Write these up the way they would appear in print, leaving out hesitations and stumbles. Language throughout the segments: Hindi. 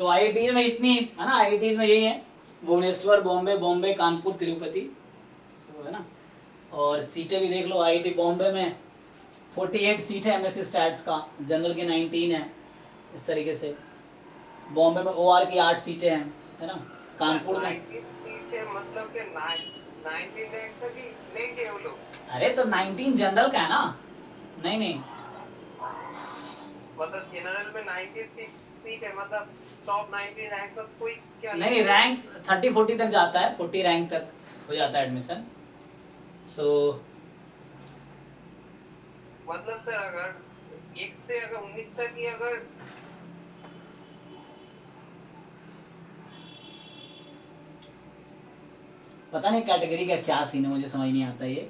तो आईआईटीज में इतनी है ना, आईआईटीज में यही है, भुवनेश्वर, बॉम्बे, बॉम्बे, कानपुर, तिरुपति, सो है ना। और सीटें भी देख लो, आईआईटी बॉम्बे में 48 सीट है एमएससी स्टैट्स का, जनरल की 19 है, इस तरीके से। बॉम्बे में ओआर की 8 सीटें हैं, है ना। कानपुर में 19 सीटें मतलब कि 19 रैंक तक ही लेंगे वो लोग। अरे तो 19 जनरल का है ना, नहीं नहीं मतलब जनरल में 19 सीट है, मतलब टॉप 19 रैंक तक कोई क्या नहीं, रैंक 30-40 तक जाता है, 40 रैंक तक हो जाता है एडमिशन। सो मतलब सर अगर 1 से अगर 19 तक ही अगर पता नहीं कैटेगरी का क्या सीन है, मुझे समझ नहीं आता ये।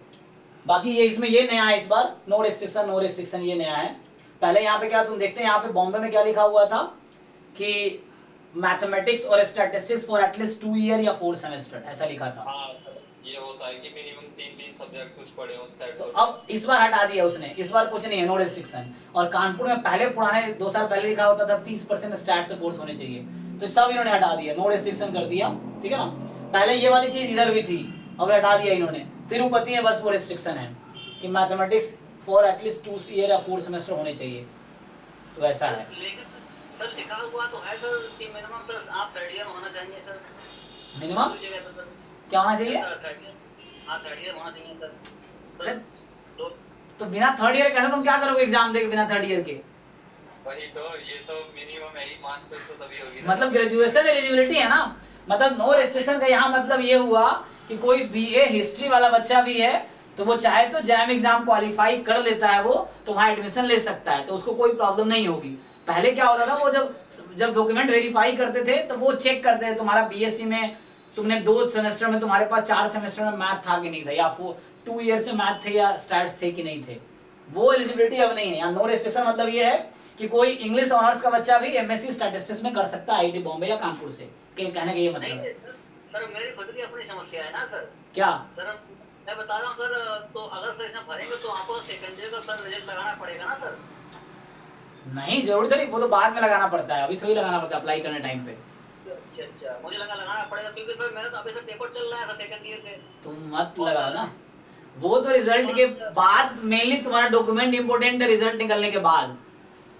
बाकी ये इसमें ये नया है इस बार, नो रेस्ट्रिक्शन, नो रेस्ट्रिक्शन, ये नया है। पहले यहाँ पे क्या तुम देखते हैं, यहाँ पे बॉम्बे में क्या लिखा हुआ था कि मैथमेटिक्स और स्टैटिस्टिक्स फॉर एटलीस्ट 2 ईयर या 4 सेमेस्टर, ऐसा लिखा था। हाँ सर, ये होता है कि मिनिमम 3 सब्जेक्ट कुछ पढ़े हो स्टैट्स तो और अब इस बार हटा दिया उसने, इस बार कुछ नहीं है, नो रेस्ट्रिक्शन। और कानपुर में पहले पुराने 2 साल पहले लिखा होता था 30% स्टैट से कोर्स होने चाहिए, तो सब इन्होंने हटा दिया, नो रेस्ट्रिक्शन कर दिया, ठीक है ना। पहले ये वाली चीज इधर भी थी, अब हटा दिया इन्होंने। तिरुपति में बस वो रेस्ट्रिक्शन है कि मैथमेटिक्स फॉर एटलीस्ट 2 ईयर या 4 सेमेस्टर होने चाहिए, तो ऐसा है। लेकिन सर लिखा हुआ तो है सर कि मिनिमम सर आप 3rd ईयर होना चाहिए सर। मिनिमम क्या होना चाहिए? हाँ 3rd ईयर होना चाहिए सर। तो बिना 3rd ईयर कैसे तुम क्या करोगे एग्जाम देके बिना 3rd ईयर के? वही तो, ये तो मिनिमम है ही, मास्टर्स तो तभी होगी, मतलब ग्रेजुएशन एलिजिबिलिटी है ना। मतलब नो रेस्ट्रिक्शन का यहाँ मतलब ये हुआ कि कोई बीए हिस्ट्री वाला बच्चा भी है तो वो चाहे तो जैम एग्जाम क्वालिफाई कर लेता है वो, तो वहाँ एडमिशन ले सकता है, तो उसको कोई प्रॉब्लम नहीं होगी। पहले क्या होता था, वो जब डॉक्यूमेंट वेरीफाई करते थे तो वो चेक करते थे तुम्हारा बीएससी में तुमने 2 सेमेस्टर में, तुम्हारे पास 4 सेमेस्टर में मैथ था कि नहीं था, या 2 ईयर से मैथ थे या स्टैट्स थे कि नहीं थे, वो एलिजिबिलिटी अब नहीं है। यहाँ नो रेस्ट्रिक्शन मतलब ये है कि कोई इंग्लिश ऑनर्स का बच्चा भी एमएससी स्टैटिस्टिक्स में कर सकता है आईआईटी बॉम्बे या कानपुर से, कहने का ये मतलब है। सर मेरी खुद की अपनी समस्या है ना सर। क्या सर मैं बता रहा हूँ सर, तो अगर सर इसमें भरेंगे तो आपको सेकंड ईयर का सर रिजल्ट लगाना पड़ेगा ना सर? नहीं, जरूरत नहीं, वो तो बाद में लगाना पड़ता है, अभी थोड़ी लगाना पड़ता है अप्लाई करने टाइम पे। अच्छा, मुझे लगाना पड़ेगा क्योंकि सर मेरा तो अभी से पेपर चल रहा है सर सेकंड ईयर के। तुम मत लगाओ ना, वो तो रिजल्ट के बाद, मेनली तुम्हारा डॉक्यूमेंट इंपोर्टेंट है रिजल्ट निकलने के बाद।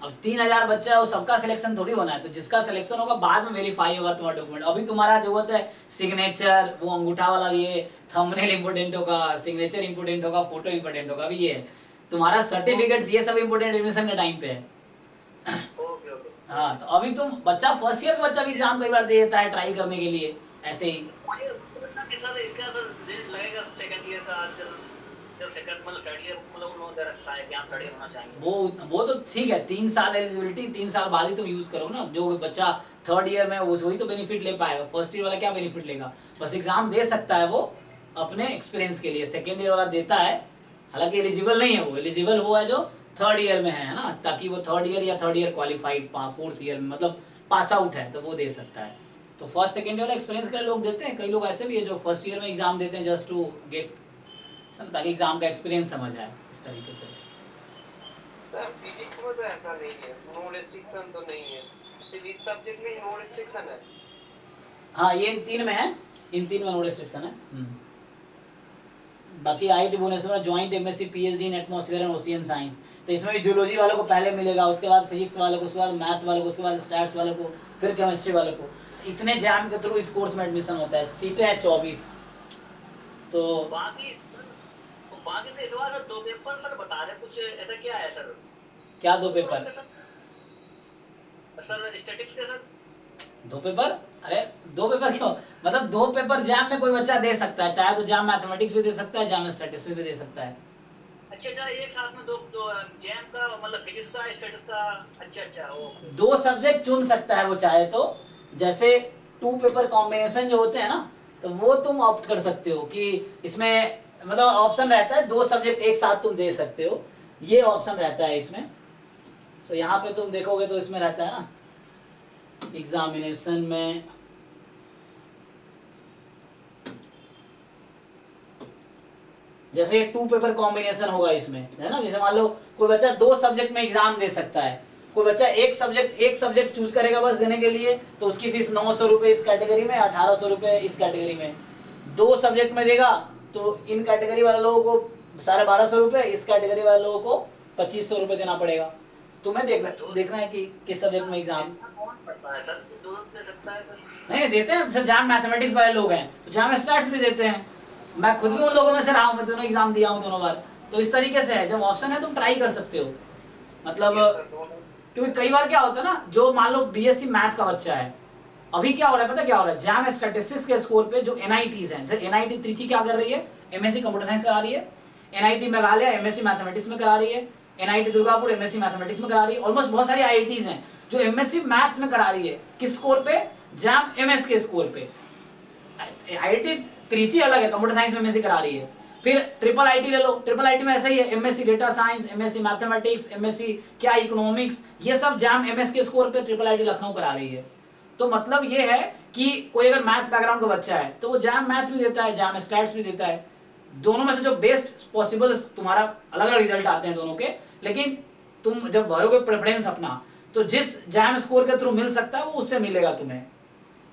अब 3000 बच्चा है, वो सबका सिलेक्शन थोड़ी होना है, तो जिसका सिलेक्शन होगा बाद में वेरीफाई होगा तुम्हारा डॉक्यूमेंट। अभी तुम्हारा जरूरत है सिग्नेचर, वो अंगूठा वाला, ये थंबनेल इंपोर्टेंट होगा, सिग्नेचर इंपोर्टेंट होगा, फोटो इंपोर्टेंट होगा, अभी ये तुम्हारा सर्टिफिकेट्स, ये सब इंपोर्टेंट एडमिशन के टाइम पे है। हाँ, तो अभी तुम बच्चा फर्स्ट ईयर का बच्चा भी एग्जाम कई बार दे देता है ट्राई करने के लिए, ऐसे ही। इसका सर रिजल्ट लगेगा सेकंड ईयर का, जब सेकंड मतलब 3rd ईयर मतलब उन्होंने रखा है कि आप 3rd ईयर होना चाहेंगे। वो तो ठीक है, 3 साल एलिजिबिलिटी, 3 साल बाद ही तुम यूज करो ना। जो बच्चा 3rd ईयर में वही तो बेनिफिट ले पाएगा, फर्स्ट ईयर वाला क्या बेनिफिट लेगा? बस एग्जाम दे सकता है वो अपने एक्सपीरियंस के लिए, सेकेंड ईयर वाला देता है, हालांकि एलिजिबल नहीं है वो, एलिजिबल वो है जो 3rd ईयर में है ना, ताकि वो 3rd ईयर या 3rd year qualified 4th year में मतलब पास आउट है, तो वो दे सकता है। तो फर्स्ट सेकेंड ईयर वाला एक्सपीरियंस के लिए लोग देते हैं, कई लोग ऐसे भी है जो फर्स्ट ईयर में एग्जाम देते हैं जस्ट टू गेट, ताकि एग्जाम का एक्सपीरियंस समझ आए, इस तरीके से। सर फिजिक्स में तो ऐसा नहीं है, नो रेस्ट्रिक्शन तो नहीं है, सिर्फ इस सब्जेक्ट में नो रेस्ट्रिक्शन है। हाँ, ये इन 3 में है, इन 3 में नो रेस्ट्रिक्शन है। बाकी आईआईटी भुवनेश्वर में joint MSc PhD in atmosphere and ocean science, तो इसमें भी जूलॉजी वालों को पहले मिलेगा, उसके बाद फिजिक्स वालों को, उसके बाद मैथ वालों को, उसके बाद स्टैट्स वालों को, फिर केमिस्ट्री वालों को। इतने जैम के थ्रू इस कोर्स में एडमिशन होता है, सीटें हैं 24। तो बाकी तो इस बार 2 पेपर सर बता रहे, कुछ ऐसा क्या है सर? क्या 2 पेपर? सर स्टैटिक्स के सर 2 पेपर? अरे 2 पेपर क्यों, मतलब 2 पेपर जैम में कोई बच्चा दे सकता है, चाहे तो जैम मैथमेटिक्स भी दे सकता है, जैम स्टैटिस्टिक्स भी दे सकता है। अच्छा, एक साथ में दो जैम का मतलब फिजिक्स का स्टैटिस्टिक्स का। अच्छा वो 2 सब्जेक्ट चुन सकता है वो चाहे तो, जैसे 2 पेपर कॉम्बिनेशन जो होते हैं ना, तो वो तुम ऑप्ट कर सकते हो कि इसमें मतलब ऑप्शन रहता है 2 सब्जेक्ट एक साथ तुम दे सकते हो, ये ऑप्शन रहता है इसमें। तो यहाँ पे तुम देखोगे तो इसमें रहता है ना एग्जामिनेशन में, जैसे 2 पेपर कॉम्बिनेशन होगा इसमें, है ना। जैसे मान लो कोई बच्चा 2 सब्जेक्ट में एग्जाम दे सकता है, कोई बच्चा एक सब्जेक्ट चूज करेगा बस देने के लिए, तो उसकी फीस 900 रुपये इस कैटेगरी में, 1800 रुपये इस कैटेगरी में। 2 सब्जेक्ट में देगा तो इन कैटेगरी वाले लोगों को 1250 रुपये, इस कैटेगरी वाले लोगों को 2500 रुपये देना पड़ेगा। तुम्हें देखना है कि किस सब्जेक्ट में एग्जाम। कौन पढ़ता है सर, दो दे सकता है सर? नहीं देते हैं सर, जैम मैथमेटिक्स वाले लोग हैं तो जैम स्टैट्स भी देते हैं। मैं खुद भी उन लोगों में से रहा हूँ, मैं दोनों एग्जाम दिया हूँ दोनों बार। तो इस तरीके से है, जब ऑप्शन है तुम ट्राई कर सकते हो। मतलब क्योंकि कई बार क्या होता है ना, जो मान लो बीएससी मैथ का बच्चा है, अभी क्या हो रहा है पता क्या हो रहा है, जैम स्टैटिस्टिक्स के स्कोर पे जो एनआईटीज हैं, जैसे एनआईटी त्रिची क्या कर रही है, एमएससी कंप्यूटर साइंस करा रही है, एनआईटी मेघालय एमएससी मैथमेटिक्स में करा रही है, एनआईटी दुर्गापुर एमएससी मैथमेटिक्स में करा रही है। ऑलमोस्ट बहुत सारी आईआईटीज हैं जो एमएससी मैथ्स में करा रही है, किस स्कोर पे, जैम एमएस के स्कोर पे। आईआईटी त्रिची अलग है, कंप्यूटर साइंस में एमएससी करा रही है। फिर ट्रिपल आईटी ले लो, ट्रिपल आईटी में ऐसा ही है, MSc data science, MSc mathematics, MSc क्या इकोनॉमिक्स, ये सब जैम एमएस के स्कोर पे ट्रिपल आईटी लखनऊ करा रही है। तो मतलब ये है कि कोई अगर मैथ बैकग्राउंड का बच्चा है तो वो जैम मैथ भी देता है, जैम स्टैट्स भी देता है। दोनों में से जो बेस्ट पॉसिबल, तुम्हारा अलग अलग रिजल्ट आते हैं दोनों के, लेकिन तुम जब भरोगे प्रेफरेंस अपना, तो जिस जैम स्कोर के थ्रू मिल सकता है वो उससे मिलेगा तुम्हें।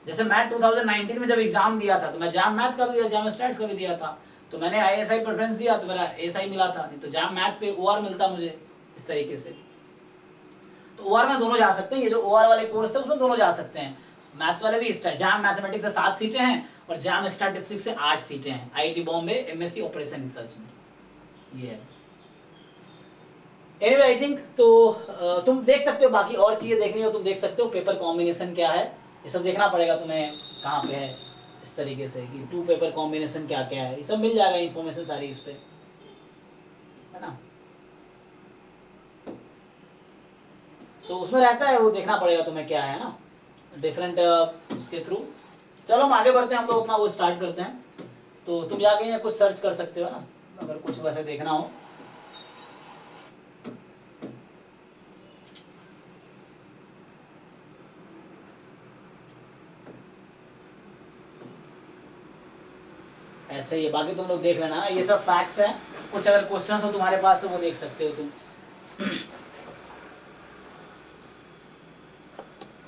जैसे मैं 2019 में जब एग्जाम दिया था तो मैं जैम मैथ का भी दिया, जैम स्टैट्स का भी दिया था, तो मैंने आईएसआई प्रेफरेंस दिया तो मेरा एएसआई मिला था, नहीं तो जैम मैथ पे ओआर मिलता मुझे। इस तरीके से तो ओआर में दोनों जा सकते हैं, ये जो ओआर वाले कोर्स थे उसमें दोनों जा सकते हैं। मैथ्स वाले भी जैम मैथमेटिक्स से 7 सीटें हैं और जैम स्टैटिस्टिक्स से 8 सीटें हैं IIT Bombay MSc operation research में। ये है एनीवे आई थिंक। तो तुम देख सकते हो, बाकी और चीजें देखनी हो तुम देख सकते हो, पेपर कॉम्बिनेशन क्या है ये सब देखना पड़ेगा तुम्हें, कहाँ पे है इस तरीके से कि 2 पेपर कॉम्बिनेशन क्या क्या है, ये सब मिल जाएगा इंफॉर्मेशन सारी इस पे, है ना। सो उसमें रहता है, वो देखना पड़ेगा तुम्हें क्या है ना, डिफरेंट उसके थ्रू। चलो हम आगे बढ़ते हैं, हम लोग अपना वो स्टार्ट करते हैं। तो तुम जाके कुछ सर्च कर सकते हो ना, अगर कुछ वैसे देखना हो। ऐसे ही है, बाकी तुम लोग देख लेना ना, ये सब फैक्ट्स हैं। कुछ अगर क्वेश्चंस हो तुम्हारे पास तो वो देख सकते हो तुम।